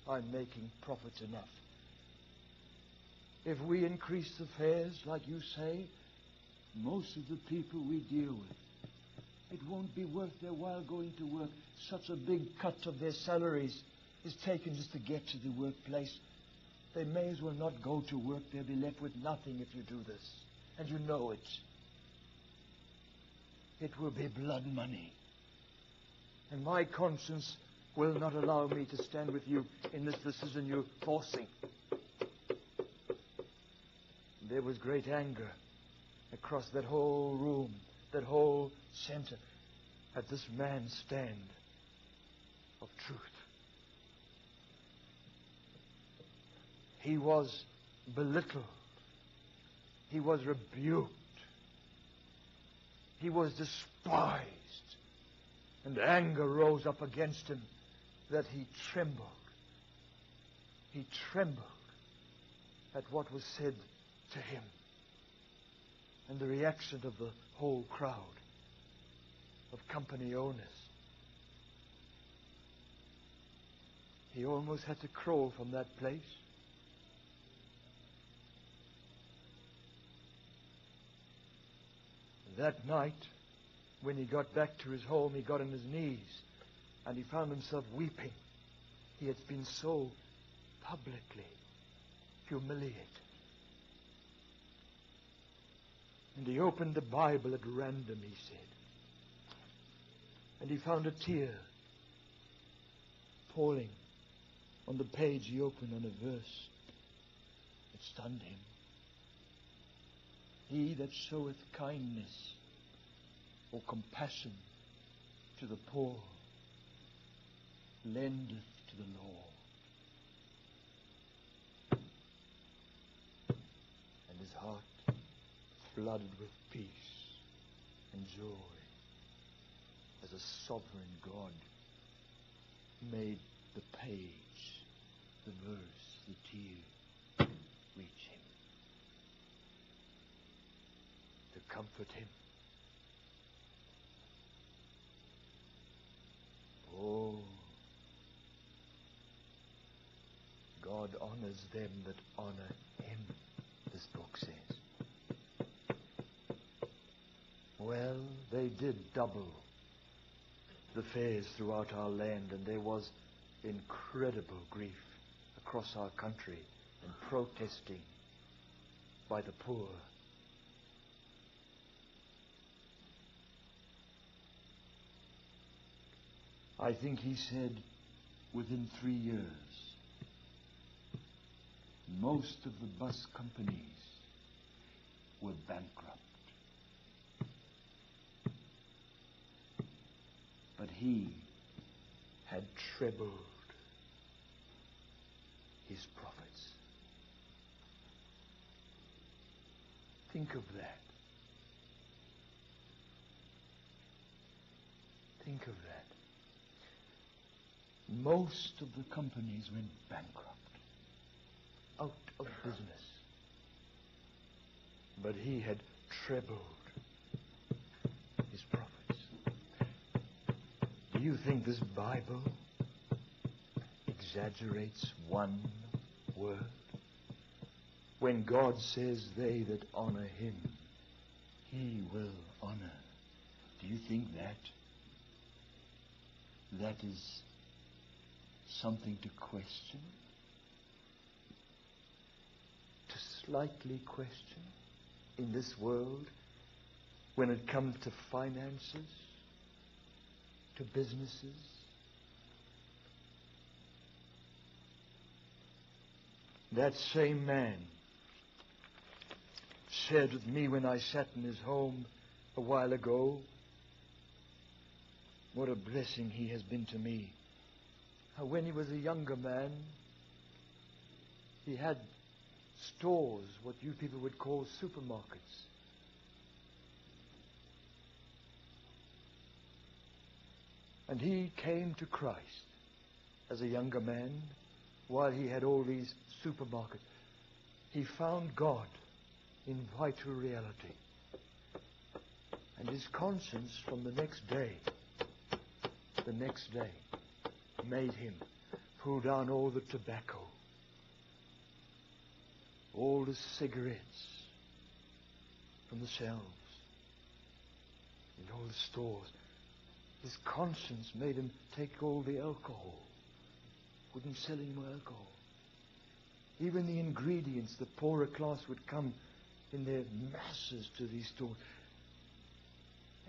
I'm making profits enough. If we increase the fares, like you say, most of the people we deal with, it won't be worth their while going to work. Such a big cut of their salaries is taken just to get to the workplace. They may as well not go to work. They'll be left with nothing if you do this. And you know it. It will be blood money. And my conscience will not allow me to stand with you in this decision you're forcing. There was great anger across that whole room, that whole center, at this man's stand of truth. He was belittled. He was rebuked. He was despised. And anger rose up against him that he trembled. He trembled at what was said to him. And the reaction of the whole crowd of company owners. He almost had to crawl from that place. That night, when he got back to his home, he got on his knees and he found himself weeping. He had been so publicly humiliated. And he opened the Bible at random, he said. And he found a tear falling on the page he opened on a verse. It stunned him. He that showeth kindness or compassion to the poor lendeth to the Lord. And his heart flooded with peace and joy as a sovereign God made the page, the verse, the tear reach him to comfort him. Oh, God honors them that honor him, this book says. Well, they did double the fares throughout our land, and there was incredible grief across our country and protesting by the poor. I think he said within 3 years, most of the bus companies were bankrupt. But he had trebled his profits. Think of that. Think of that. Most of the companies went bankrupt, out of business. But he had trebled his profits. Do you think this Bible exaggerates one word? When God says, they that honor him, he will honor. Do you think that is something to question? To slightly question in this world when it comes to finances, to businesses? That same man shared with me when I sat in his home a while ago what a blessing he has been to me. How when he was a younger man, he had stores, what you people would call supermarkets. And he came to Christ as a younger man while he had all these supermarkets. He found God in vital reality. And his conscience from the next day made him pull down all the tobacco, all the cigarettes from the shelves in all the stores. His conscience made him take all the alcohol. Wouldn't sell any more alcohol. Even the ingredients, the poorer class would come in their masses to these stores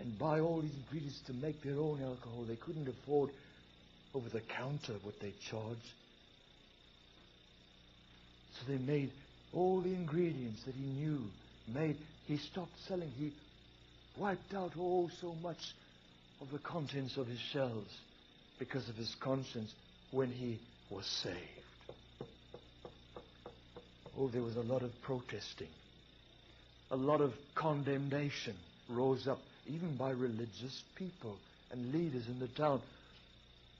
and buy all these ingredients to make their own alcohol. They couldn't afford over the counter what they charged. So they made all the ingredients that he knew made. He stopped selling. He wiped out so much of the contents of his shelves because of his conscience when he was saved. Oh, there was a lot of protesting. A lot of condemnation rose up, even by religious people and leaders in the town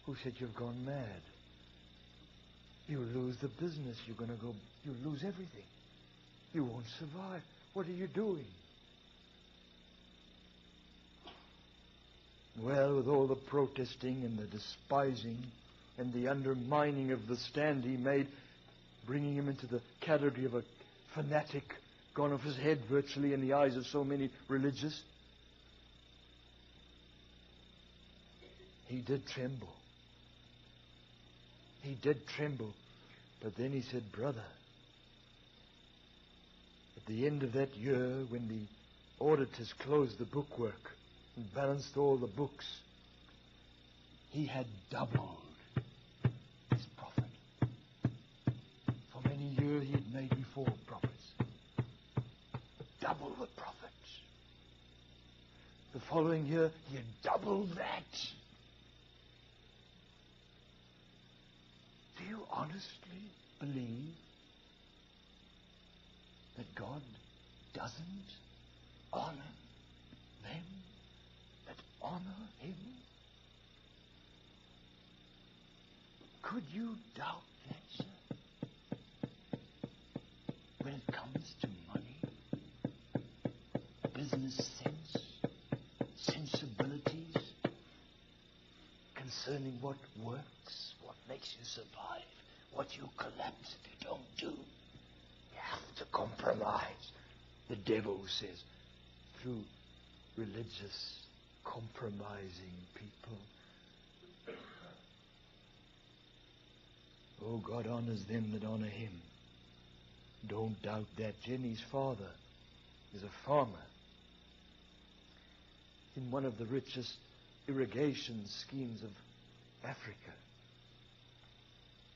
who said, "You've gone mad. You'll lose the business. You'll lose everything. You won't survive. What are you doing?" Well, with all the protesting and the despising and the undermining of the stand he made, bringing him into the category of a fanatic, gone off his head virtually in the eyes of so many religious, he did tremble. He did tremble. But then he said, "Brother," at the end of that year, when the auditors closed the bookwork and balanced all the books, he had doubled his profit. For many years he had made before profits. Double the profit. The following year he had doubled that. Do you honestly believe that God doesn't honor them that honor Him? Could you doubt that, sir? When it comes to money, business sense, sensibilities, concerning what works, what makes you survive, what you collapse if you don't do. You have to compromise. The devil says, through religious, compromising people. Oh, God honors them that honor Him. Don't doubt that. Jenny's father is a farmer in one of the richest irrigation schemes of Africa,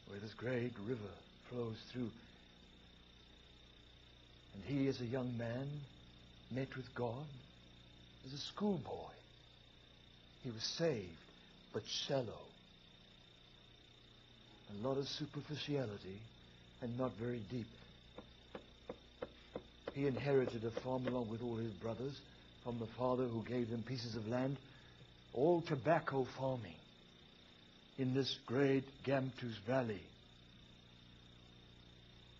where this great river flows through. And he, as a young man, met with God as a schoolboy. He was saved, but shallow. A lot of superficiality and not very deep. He inherited a farm along with all his brothers from the father who gave them pieces of land, all tobacco farming in this great Gamtus Valley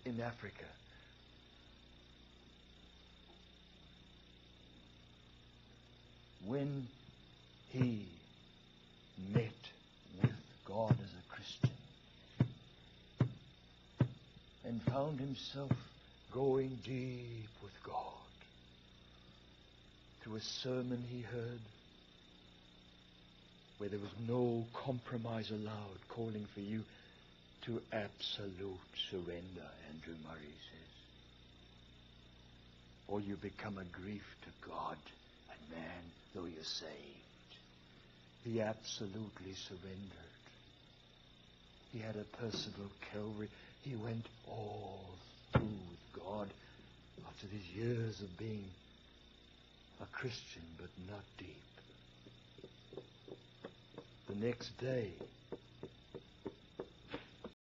in Africa. When he met with God as a Christian and found himself going deep with God through a sermon he heard where there was no compromise allowed, calling for you to absolute surrender, Andrew Murray says, or you become a grief to God and man, though you're saved. He absolutely surrendered. He had a personal Calvary. He went all through with God after these years of being a Christian, but not deep. The next day,